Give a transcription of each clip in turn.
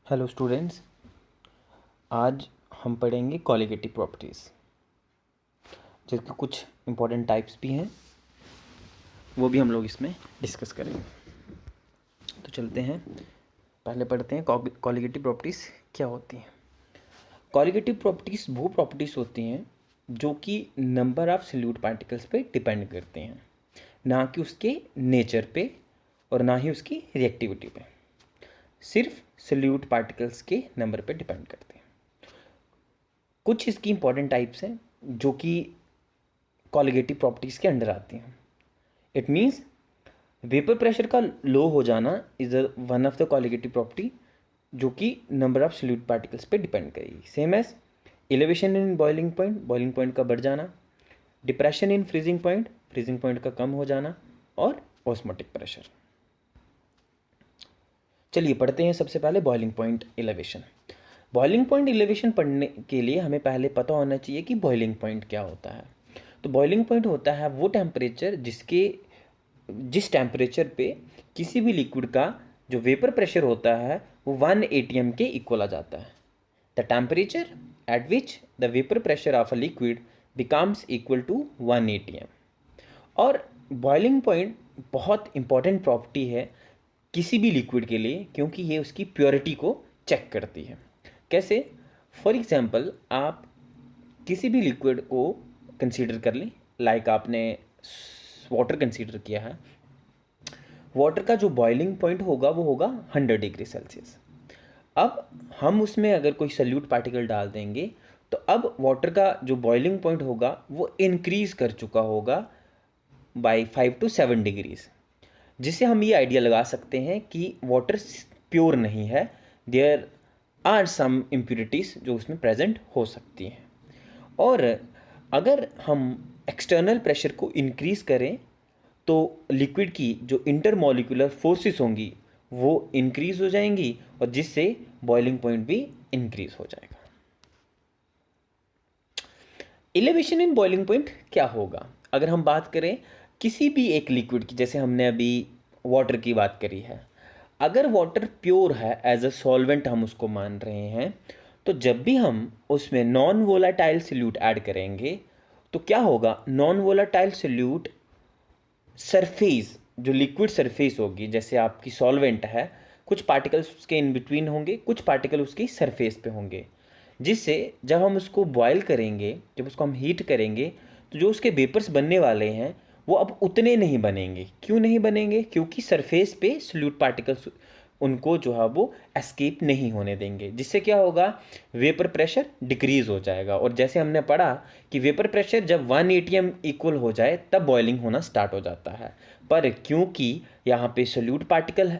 Hello students, आज हम पढ़ेंगे कॉलिगेटिव प्रॉपर्टीज़, जिसके कुछ इम्पोर्टेंट टाइप्स भी हैं, वो भी हम लोग इसमें डिस्कस करेंगे। तो चलते हैं, पहले पढ़ते हैं कॉलिगेटिव प्रॉपर्टीज़ क्या होती हैं। कॉलिगेटिव प्रॉपर्टीज़ वो प्रॉपर्टीज़ होती हैं जो कि नंबर ऑफ सॉल्यूट पार्टिकल्स पे डिपेंड करते हैं, ना कि उसके नेचर पे और ना ही उसकी रिएक्टिविटी पे। सिर्फ सॉल्यूट पार्टिकल्स के नंबर पे डिपेंड करते हैं। कुछ इसकी इंपॉर्टेंट टाइप्स हैं जो कि कॉलिगेटिव प्रॉपर्टीज़ के अंडर आती हैं। इट मीन्स वेपर प्रेशर का लो हो जाना is one of the colligative property जो कि नंबर ऑफ सॉल्यूट पार्टिकल्स पे डिपेंड करेगी। Same as elevation in boiling point का बढ़ जाना, डिप्रेशन इन फ्रीजिंग पॉइंट का कम हो जाना, और ऑस्मोटिक प्रेशर। चलिए पढ़ते हैं सबसे पहले boiling point elevation. Boiling point elevation पढ़ने के लिए हमें पहले पता होना चाहिए कि बॉइलिंग पॉइंट क्या होता है। तो बॉइलिंग पॉइंट होता है वो टेम्परेचर जिस टेम्परेचर पे किसी भी लिक्विड का जो वेपर प्रेशर होता है वो 1 atm के इक्वल आ जाता है। The temperature at which the vapour pressure of a liquid becomes equal to 1 atm। और बॉइलिंग पॉइंट बहुत इंपॉर्टेंट प्रॉपर्टी है किसी भी लिक्विड के लिए, क्योंकि ये उसकी प्योरिटी को चेक करती है। कैसे? फॉर एग्जांपल, आप किसी भी लिक्विड को कंसीडर कर लें, लाइक आपने वाटर कंसीडर किया है। वाटर का जो बॉइलिंग पॉइंट होगा वो होगा 100 डिग्री सेल्सियस। अब हम उसमें अगर कोई सल्यूट पार्टिकल डाल देंगे तो अब वाटर का जो बॉइलिंग पॉइंट होगा वो इंक्रीज कर चुका होगा बाय 5 to 7 डिग्रीज, जिससे हम ये आइडिया लगा सकते हैं कि वाटर प्योर नहीं है, देयर आर सम इम्प्योरिटीज़ जो उसमें प्रेजेंट हो सकती हैं। और अगर हम एक्सटर्नल प्रेशर को इंक्रीज़ करें तो लिक्विड की जो इंटरमॉलिक्यूलर फोर्सेस होंगी वो इंक्रीज़ हो जाएंगी, और जिससे बॉइलिंग पॉइंट भी इंक्रीज़ हो जाएगा। एलिवेशन इन बॉइलिंग पॉइंट क्या होगा? अगर हम बात करें किसी भी एक लिक्विड की, जैसे हमने अभी वाटर की बात करी है, अगर वाटर प्योर है, एज अ सॉल्वेंट हम उसको मान रहे हैं, तो जब भी हम उसमें नॉन वोलाटाइल सॉल्यूट ऐड करेंगे तो क्या होगा? नॉन वोलाटाइल सॉल्यूट सरफेस, जो लिक्विड सरफेस होगी, जैसे आपकी सॉल्वेंट है, कुछ पार्टिकल्स उसके इन बिटवीन होंगे, कुछ पार्टिकल उसकी सरफेस पे होंगे, जिससे जब हम उसको बॉयल करेंगे, जब उसको हम हीट करेंगे, तो जो उसके वेपर्स बनने वाले हैं वो अब उतने नहीं बनेंगे। क्यों नहीं बनेंगे? क्योंकि सरफेस पे सॉल्यूट पार्टिकल्स उनको जो है वो एस्केप नहीं होने देंगे, जिससे क्या होगा? वेपर प्रेशर डिक्रीज़ हो जाएगा। और जैसे हमने पढ़ा कि वेपर प्रेशर जब 1 atm इक्वल हो जाए तब बॉइलिंग होना स्टार्ट हो जाता है। पर क्योंकि यहाँ पे सॉल्यूट पार्टिकल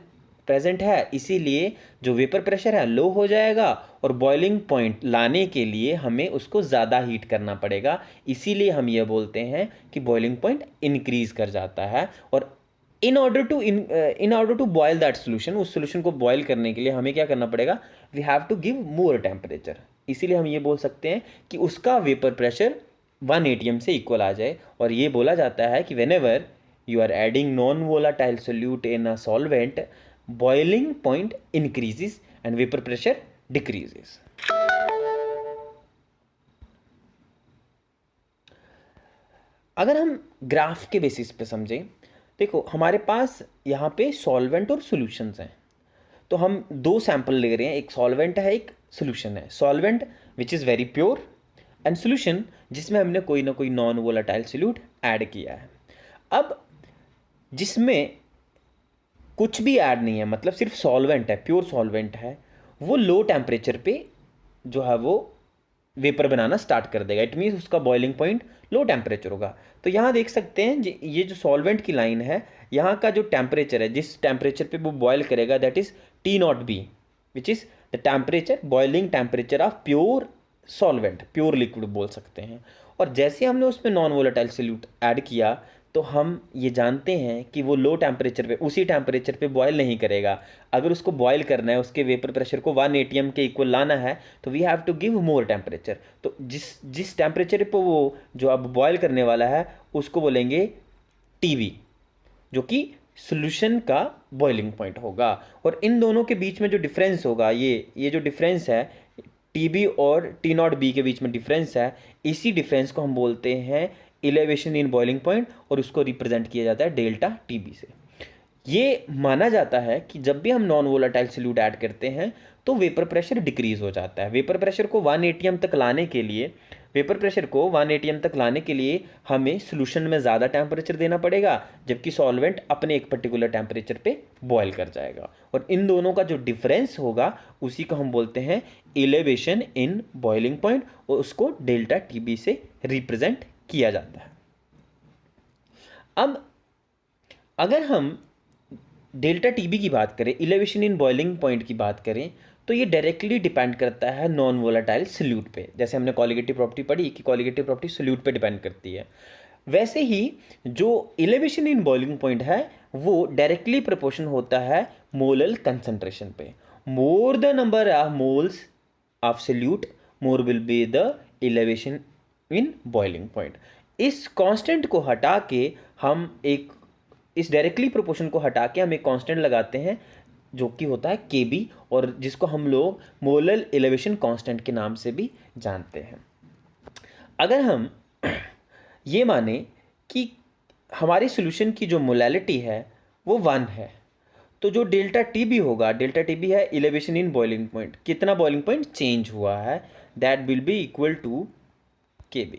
प्रेजेंट है, इसीलिए जो वेपर प्रेशर है लो हो जाएगा, और बॉइलिंग पॉइंट लाने के लिए हमें उसको ज़्यादा हीट करना पड़ेगा। इसीलिए हम ये बोलते हैं कि बॉइलिंग पॉइंट इंक्रीज़ कर जाता है। और in order to boil that solution, उस सोल्यूशन को बॉयल करने के लिए हमें क्या करना पड़ेगा? We have to give more temperature. इसीलिए हम ये बोल सकते हैं कि उसका वेपर प्रेशर 1 atm से इक्वल आ जाए। और ये बोला जाता है कि whenever you are adding non-volatile solute in a solvent, boiling point increases and vapor pressure decreases. अगर हम ग्राफ के बेसिस पे समझें, देखो हमारे पास यहाँ पे सॉल्वेंट और सॉल्यूशंस हैं। तो हम दो सैंपल ले रहे हैं, एक सॉल्वेंट है, एक सॉल्यूशन है। Solvent which is very pure, and solution जिसमें हमने कोई ना कोई नॉन वोलाटाइल सॉल्यूट ऐड किया है। अब जिसमें कुछ भी ऐड नहीं है, मतलब सिर्फ सॉल्वेंट है, प्योर सॉल्वेंट है, वो लो टेम्परेचर पे जो है वो वेपर बनाना स्टार्ट कर देगा। इट मीन्स उसका बॉइलिंग पॉइंट लो टेम्परेचर होगा। तो यहाँ देख सकते हैं ये जो सॉल्वेंट की लाइन है, यहाँ का जो टेम्परेचर है, जिस टेम्परेचर पे वो बॉयल करेगा, that is T0B, which is the temperature, boiling temperature of pure solvent, pure liquid बोल सकते हैं। और जैसे हमने उसमें नॉन वोलेटाइल सॉल्यूट ऐड किया तो हम ये जानते हैं कि वो लो टेम्परेचर पे, उसी टेम्परेचर पे बॉयल नहीं करेगा। अगर उसको बॉयल करना है, उसके वेपर प्रेशर को 1 atm के इक्वल लाना है, तो we have to give more temperature. तो जिस टेम्परेचर पे वो जो अब बॉयल करने वाला है उसको बोलेंगे TB, जो कि सोल्यूशन का बॉइलिंग पॉइंट होगा। और इन दोनों के बीच में जो डिफरेंस होगा, ये जो डिफरेंस है टीबी और टी नॉट बी के बीच में डिफरेंस है, इसी डिफरेंस को हम बोलते हैं इलेवेशन इन बॉइलिंग पॉइंट, और उसको रिप्रेजेंट किया जाता है डेल्टा टीबी से। ये माना जाता है कि जब भी हम नॉन वोलेटाइल सॉल्यूट ऐड करते हैं तो वेपर प्रेशर डिक्रीज हो जाता है। वेपर प्रेशर को 1 atm तक लाने के लिए हमें सॉल्यूशन में ज़्यादा टेम्परेचर देना पड़ेगा, जबकि सॉल्वेंट अपने एक पर्टिकुलर टेम्परेचर पे बॉयल कर जाएगा। और इन दोनों का जो डिफरेंस होगा उसी को हम बोलते हैं एलिवेशन इन बॉइलिंग पॉइंट, और उसको डेल्टा टीबी से रिप्रेजेंट किया जाता है। अब अगर हम डेल्टा टीबी की बात करें, इलेवेशन इन बॉइलिंग पॉइंट की बात करें, तो ये डायरेक्टली डिपेंड करता है नॉन वोलेटाइल सॉल्यूट पे। जैसे हमने कॉलिगेटिव प्रॉपर्टी पढ़ी कि कॉलिगेटिव प्रॉपर्टी सॉल्यूट पे डिपेंड करती है, वैसे ही जो इलेवेशन इन बॉइलिंग पॉइंट है वो डायरेक्टली प्रोपोर्शन होता है मोलल कंसंट्रेशन पे। More the number of moles of solute, more will be the elevation in boiling point. इस कांस्टेंट को हटा के हम इस डायरेक्टली प्रोपोर्शन को हटा के हम एक कांस्टेंट लगाते हैं जो कि होता है Kb, और जिसको हम लोग मोलल एलिवेशन कांस्टेंट के नाम से भी जानते हैं। अगर हम ये माने कि हमारी सॉल्यूशन की जो मोलैलिटी है वो 1 है, तो जो डेल्टा टीबी होगा, डेल्टा टीबी है एलिवेशन इन बॉइलिंग पॉइंट, कितना बॉइलिंग पॉइंट चेंज हुआ है, that will be equal to Kb।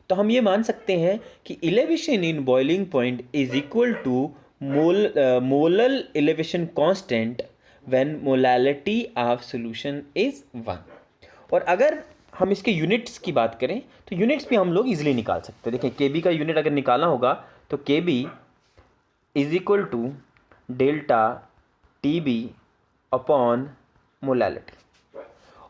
तो हम ये मान सकते हैं कि elevation in boiling point is equal to molal elevation constant when molality of solution is 1। और अगर हम इसके यूनिट्स की बात करें तो यूनिट्स भी हम लोग इजीली निकाल सकते हैं। देखें, Kb का यूनिट अगर निकालना होगा तो Kb is equal to delta TB upon molality.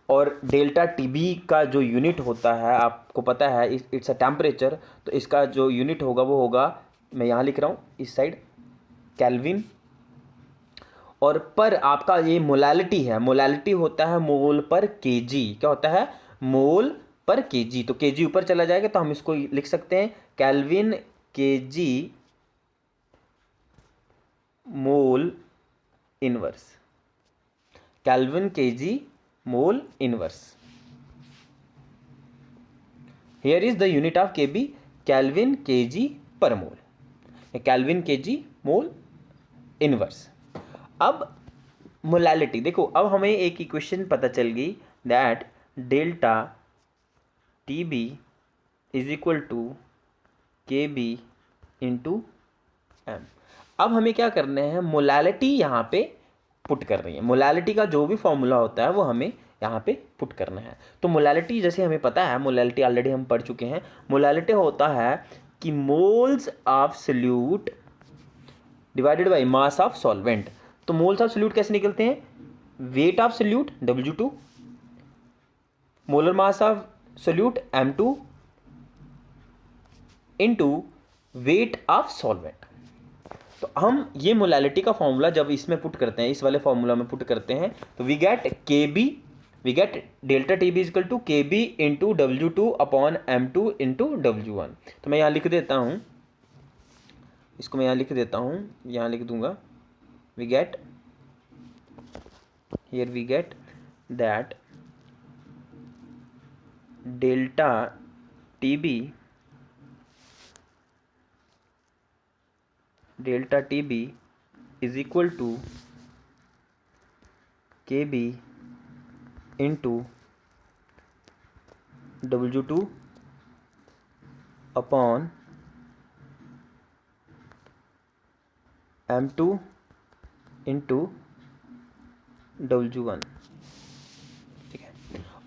और डेल्टा टीबी का जो यूनिट होता है आपको पता है, इट्स अ टेम्परेचर, तो इसका जो यूनिट होगा वो होगा, मैं यहाँ लिख रहा हूँ इस साइड, केल्विन। और पर आपका ये मोलैलिटी है, मोलैलिटी होता है मोल पर केजी। क्या होता है? मोल पर केजी। तो केजी ऊपर चला जाएगा तो हम इसको लिख सकते हैं kelvin KG mole inverse, kelvin KG mole inverse. Here is the unit of Kb, Kelvin kg per mole, Kelvin kg mole inverse. अब मोलैलिटी देखो, अब हमें एक इक्वेशन पता चल गई that delta Tb is equal to Kb into M. अब हमें क्या करना है, मोलैलिटी यहाँ पे पुट कर रही है। मोलैलिटी का जो भी फॉर्मूला होता है वो हमें यहाँ पे पुट करना है। तो मोलैलिटी जैसे हमें पता है, मोलैलिटी ऑलरेडी हम पढ़ चुके हैं। मोलैलिटी होता है कि moles of solute divided by mass of solvent. तो मोल्स ऑफ सॉल्यूट कैसे निकलते हैं? Weight of solute W2, molar mass of solute M2 into weight of solvent. तो हम ये मोलैलिटी का फॉर्मूला जब इसमें पुट करते हैं, इस वाले फॉर्मूला में पुट करते हैं, तो we get delta TB is equal to Kb into W2 upon M2 into W1। तो मैं यहाँ लिख देता हूँ, इसको मैं यहाँ लिख देता हूँ, यहाँ लिख दूंगा we get that delta TB is equal to Kb into W2 upon M2 into W1। ठीक है।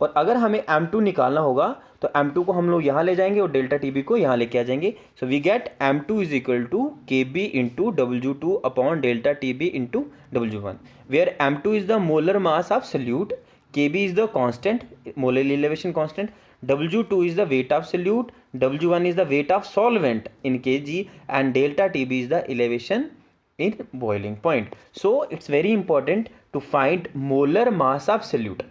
और अगर हमें M2 निकालना होगा तो M2 को हम लोग यहाँ ले जाएंगे और डेल्टा टीबी को यहाँ लेके आ जाएंगे। So we get M2 is equal to Kb into W2 upon delta TB into W1, where M2 is the molar mass of solute, Kb is the constant, molar elevation constant, W2 is the weight of solute, W1 is the weight of solvent in kg, and delta Tb is the elevation in boiling point. So it's very important to find molar mass of solute.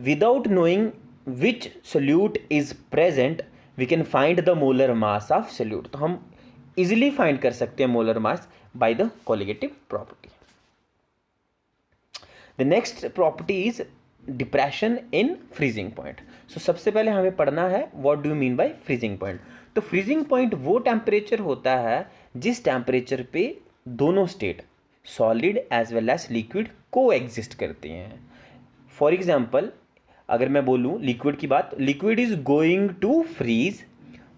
Without knowing which solute is present, we can find the molar mass of solute. तो हम easily find कर सकते हैं molar mass by the colligative property. The next property is depression in freezing point. So सबसे पहले हमें पढ़ना है what do you mean by freezing point. तो freezing point वो टेम्परेचर होता है जिस टेम्परेचर पे दोनों state solid as well as liquid को एग्जिस्ट करते हैं. फॉर एग्जाम्पल अगर मैं बोलूँ लिक्विड की बात, liquid is going to freeze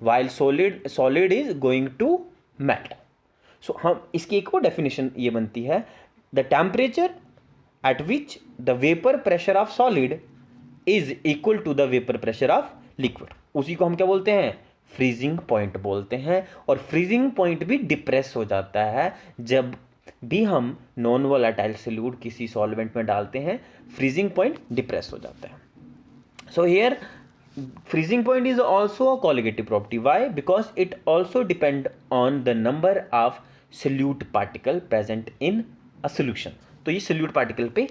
while solid is going to melt. So हम इसकी एक और डेफिनेशन ये बनती है, the temperature at which the vapor pressure of solid is equal to the vapor pressure of liquid. उसी को हम क्या बोलते हैं, फ्रीजिंग पॉइंट बोलते हैं. और फ्रीजिंग पॉइंट भी डिप्रेस हो जाता है जब भी हम नॉन वोलेटाइल सॉल्यूट किसी सॉल्वेंट में डालते हैं, फ्रीजिंग पॉइंट डिप्रेस हो जाता है. So here freezing point is also a colligative property. Why? Because it also depend on the number of solute particle present in a solution. तो ये solute particle पे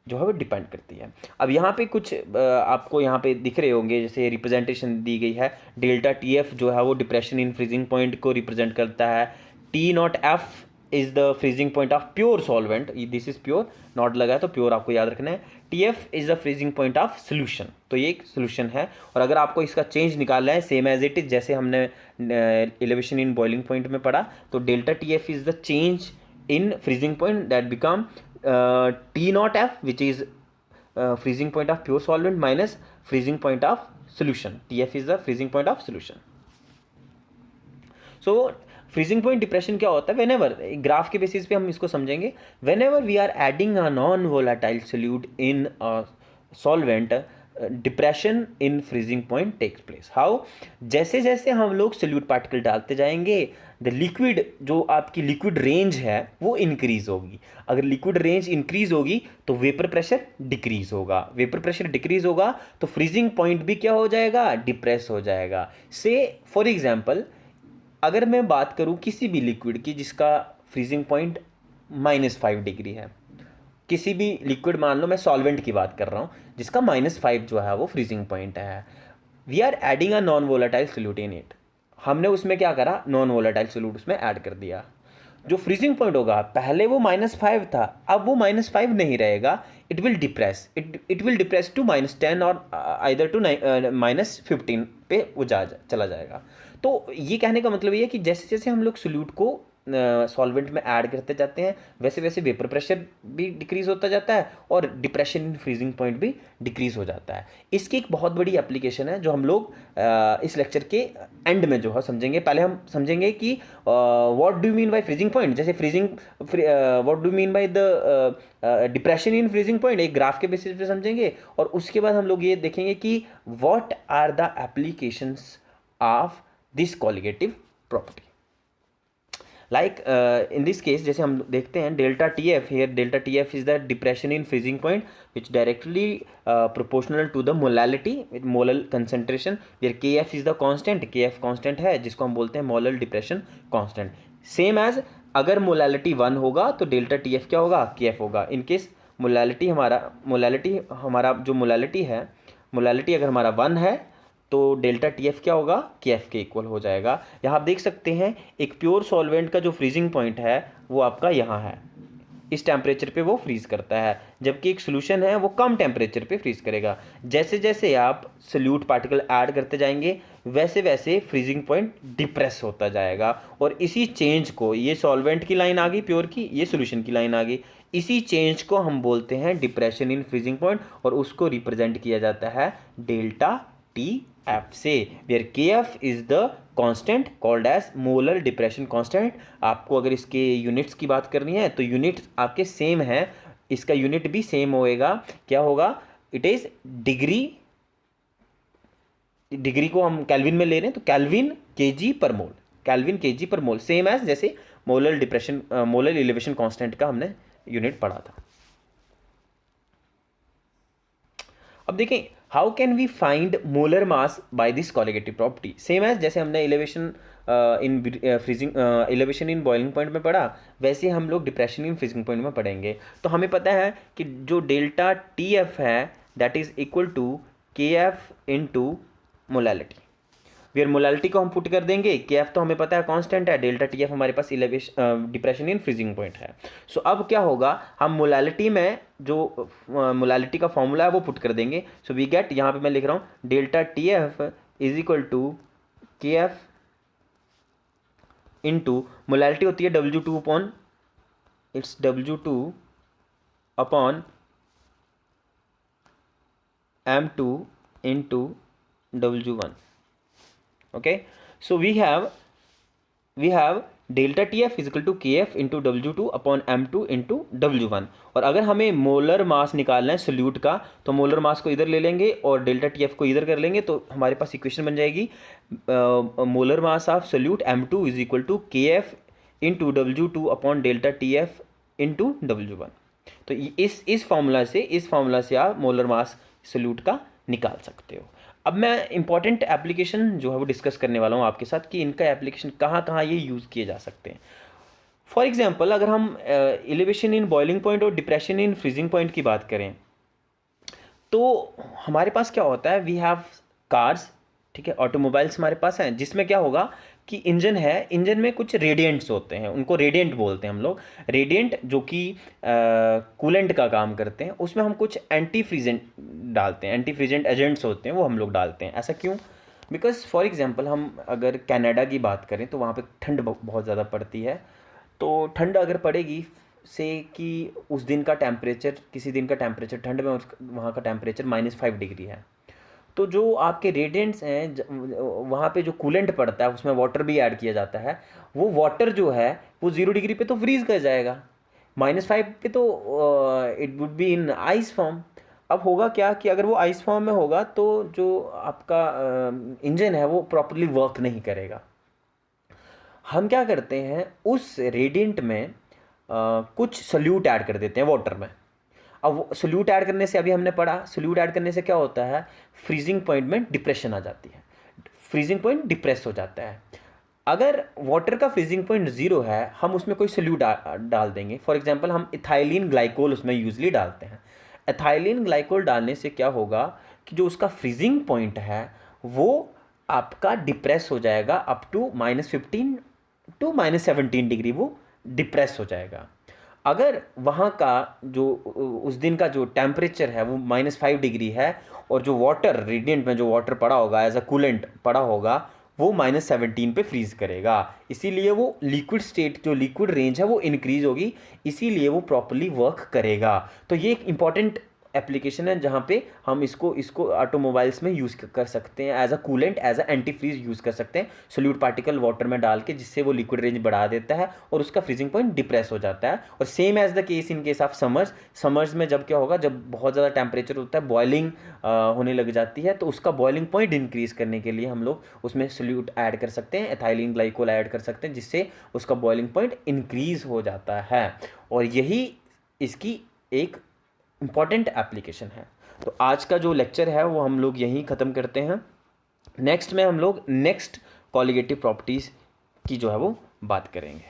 जो है वो डिपेंड करती है. अब यहाँ पे कुछ आपको यहाँ पे दिख रहे होंगे, जैसे रिप्रेजेंटेशन दी गई है. डेल्टा टी एफ जो है वो डिप्रेशन इन फ्रीजिंग पॉइंट को रिप्रेजेंट करता है. T not F is the freezing point of pure solvent. This is pure, not लगा है तो प्योर आपको याद रखना है. T F is the freezing point of solution. तो ये एक सोल्यूशन है. और अगर आपको इसका चेंज निकालना है सेम एज इट इज, जैसे हमने एलिवेशन इन बॉइलिंग पॉइंट में पढ़ा, तो delta T F is the change in freezing point that become T naught F, which is freezing point of pure solvent minus freezing point of solution. TF is the freezing point of solution. So freezing point depression क्या होता है, whenever graph के basis पे हम इसको समझेंगे, whenever we are adding a non volatile solute in a solvent, depression in freezing point takes place. How? जैसे जैसे हम लोग सोल्यूट पार्टिकल डालते जाएंगे, द लिक्विड जो आपकी लिक्विड रेंज है वो इंक्रीज होगी. अगर लिक्विड रेंज इंक्रीज होगी तो वेपर प्रेशर डिक्रीज होगा. वेपर प्रेशर डिक्रीज होगा तो फ्रीजिंग पॉइंट भी क्या हो जाएगा, डिप्रेस हो जाएगा. से फॉर एग्जाम्पल अगर मैं बात करूँ किसी भी लिक्विड की जिसका फ्रीजिंग पॉइंट -5 डिग्री है, किसी भी लिक्विड, मान लो मैं सॉल्वेंट की बात कर रहा हूँ जिसका -5 जो है वो फ्रीजिंग पॉइंट है. We are adding a non volatile solute in it. हमने उसमें क्या करा, नॉन वोलेटाइल सोल्यूट उसमें ऐड कर दिया. जो फ्रीजिंग पॉइंट होगा, पहले वो -5 था, अब वो -5 नहीं रहेगा. It will depress, it will depress to -10 और आइदर टू -15 पे वो चला जाएगा. तो ये कहने का मतलब ये है कि जैसे जैसे हम लोग सोल्यूट को सॉल्वेंट में ऐड करते जाते हैं वैसे वैसे वेपर प्रेशर भी डिक्रीज होता जाता है और डिप्रेशन इन फ्रीजिंग पॉइंट भी डिक्रीज हो जाता है. इसकी एक बहुत बड़ी एप्लीकेशन है जो हम लोग इस लेक्चर के एंड में जो है समझेंगे. पहले हम समझेंगे कि what do mean by freezing point, जैसे what do mean by the depression in freezing point, एक ग्राफ के बेसिस पे समझेंगे. और उसके बाद हम लोग ये देखेंगे कि what are the applications of this colligative property. Like in this case जैसे हम देखते हैं delta T F, here delta T F is the depression in freezing point which directly proportional to the molality, molal concentration. Here K F is the constant, K F constant है जिसको हम बोलते हैं molal depression constant. Same as अगर molality 1 होगा तो delta T F क्या होगा, के एफ होगा. इन केस मोलैलिटी हमारा जो मोलैलिटी है, मोलैलिटी अगर हमारा 1 है तो डेल्टा टी एफ क्या होगा, के एफ के इक्वल हो जाएगा. यहाँ आप देख सकते हैं एक प्योर सॉल्वेंट का जो फ्रीजिंग पॉइंट है वो आपका यहाँ है, इस टेम्परेचर पे वो फ्रीज़ करता है, जबकि एक सोल्यूशन है वो कम टेम्परेचर पे फ्रीज़ करेगा. जैसे जैसे आप सोल्यूट पार्टिकल ऐड करते जाएंगे वैसे वैसे फ्रीजिंग पॉइंट डिप्रेस होता जाएगा. और इसी चेंज को, ये सॉल्वेंट की लाइन आ गई प्योर की, ये सोल्यूशन की लाइन आ गई, इसी चेंज को हम बोलते हैं डिप्रेशन इन फ्रीजिंग पॉइंट और उसको रिप्रेजेंट किया जाता है डेल्टा टी एफ से, where K F is the constant called as molar depression constant. आपको अगर इसके यूनिट्स की बात करनी है तो यूनिट्स आपके सेम है, इसका यूनिट भी सेम होएगा. क्या होगा, इट इज डिग्री, डिग्री को हम केल्विन में ले रहे हैं तो केल्विन केजी पर मोल, Kelvin KG per mole, same as जैसे molar depression molar elevation constant का हमने यूनिट पढ़ा था. अब देखें how can we find molar mass by this colligative property. Same as जैसे हमने elevation in freezing elevation in boiling point में पढ़ा, वैसे हम लोग डिप्रेशन इन फ्रीजिंग पॉइंट में पढ़ेंगे. तो हमें पता है कि जो डेल्टा टी एफ है that is equal to K F into molality. Where molality को हम पुट कर देंगे, के एफ तो हमें पता है कांस्टेंट है, डेल्टा टी एफ हमारे पास डिप्रेशन इन फ्रीजिंग पॉइंट है। सो अब क्या होगा, हम मोलालिटी में जो मोलालिटी का फॉर्मूला है वो पुट कर देंगे। सो वी गेट, यहाँ पे मैं लिख रहा हूँ delta T F is equal to K F into molality होती है W2 upon, it's W2 upon M2 into W1. Okay, so we have delta T F is equal to K F into W2 upon M2 into W1। और अगर हमें molar mass निकालना है solute का, तो molar mass को इधर ले लेंगे और डेल्टा टी एफ को इधर कर लेंगे, तो हमारे पास इक्वेशन बन जाएगी molar mass of solute M2 is equal to K F into W2 upon delta T F into W1। तो इस फार्मूला से आप मोलर मास सोल्यूट का निकाल सकते हो। अब मैं इंपॉर्टेंट एप्लीकेशन जो है वो डिस्कस करने वाला हूँ आपके साथ कि इनका एप्लीकेशन कहाँ कहाँ ये यूज़ किए जा सकते हैं। फॉर एग्जांपल, अगर हम एलिवेशन इन बॉइलिंग पॉइंट और डिप्रेशन इन फ्रीजिंग पॉइंट की बात करें, तो हमारे पास क्या होता है, वी हैव कार्स, ठीक है, ऑटोमोबाइल्स हमारे पास हैं, जिसमें क्या होगा कि इंजन है, इंजन में कुछ रेडिएंट्स होते हैं, उनको रेडिएंट बोलते हैं हम लोग। रेडिएंट जो कि कूलेंट का काम करते हैं, उसमें हम कुछ एंटी फ्रीजेंट डालते हैं, एंटी फ्रीजेंट एजेंट्स होते हैं वो हम लोग डालते हैं। ऐसा क्यों? बिकॉज फॉर एग्जांपल हम अगर कनाडा की बात करें तो वहाँ पे ठंड बहुत ज़्यादा पड़ती है। तो ठंड अगर पड़ेगी से कि उस दिन का टेम्परेचर, किसी दिन का टेम्परेचर ठंड में वहाँ का टेम्परेचर -5 डिग्री है, तो जो आपके रेडिएंट्स हैं वहाँ पे जो कूलेंट पड़ता है उसमें वाटर भी ऐड किया जाता है, वो वाटर जो है वो 0 डिग्री पे तो फ्रीज कर जाएगा, -5 पे तो it would be in ice form. अब होगा क्या कि अगर वो आइस फॉर्म में होगा तो जो आपका इंजन है वो प्रॉपरली वर्क नहीं करेगा। हम क्या करते हैं, उस रेडिएंट में कुछ सोल्यूट ऐड कर देते हैं वाटर में। अब सोल्यूट ऐड करने से, अभी हमने पढ़ा, सोल्यूट ऐड करने से क्या होता है, फ्रीजिंग पॉइंट में डिप्रेशन आ जाती है, फ्रीजिंग पॉइंट डिप्रेस हो जाता है। अगर वाटर का फ्रीजिंग पॉइंट 0 है, हम उसमें कोई सोल्यूट डाल देंगे। फॉर एग्जांपल, हम इथाइलिन ग्लाइकोल उसमें यूजली डालते हैं। इथाइलिन ग्लाइकोल डालने से क्या होगा कि जो उसका फ्रीजिंग पॉइंट है वो आपका डिप्रेस हो जाएगा अप टू -15 टू -17 डिग्री, वो डिप्रेस हो जाएगा। अगर वहाँ का जो उस दिन का जो टेम्परेचर है वो -5 डिग्री है, और जो वाटर रेडिएंट में जो वाटर पड़ा होगा एज अ कूलेंट पड़ा होगा वो -17 पे फ्रीज करेगा, इसीलिए वो लिक्विड स्टेट, जो लिक्विड रेंज है वो इंक्रीज होगी, इसीलिए वो प्रॉपरली वर्क करेगा। तो ये एक इंपॉर्टेंट एप्लीकेशन है जहाँ पे हम इसको ऑटोमोबाइल्स में यूज़ कर सकते हैं, as a coolant, as a antifreeze use कर सकते हैं सोल्यूट पार्टिकल वाटर में डाल के, जिससे वो लिक्विड रेंज बढ़ा देता है और उसका फ्रीजिंग पॉइंट डिप्रेस हो जाता है। और same as the case in case of summers में जब क्या होगा, जब बहुत ज़्यादा टेम्परेचर होता है, बॉइलिंग होने लग जाती है, तो उसका बॉइलिंग पॉइंट इंक्रीज़ करने के लिए हम लोग उसमें सोल्यूट ऐड कर सकते हैं, एथाइलिन ग्लाइकोल ऐड कर सकते हैं, जिससे उसका बॉइलिंग पॉइंट इंक्रीज़ हो जाता है। और यही इसकी एक इम्पॉर्टेंट एप्लीकेशन है। तो आज का जो लेक्चर है वो हम लोग यहीं ख़त्म करते हैं। नेक्स्ट में हम लोग नेक्स्ट कॉलिगेटिव प्रॉपर्टीज़ की जो है वो बात करेंगे।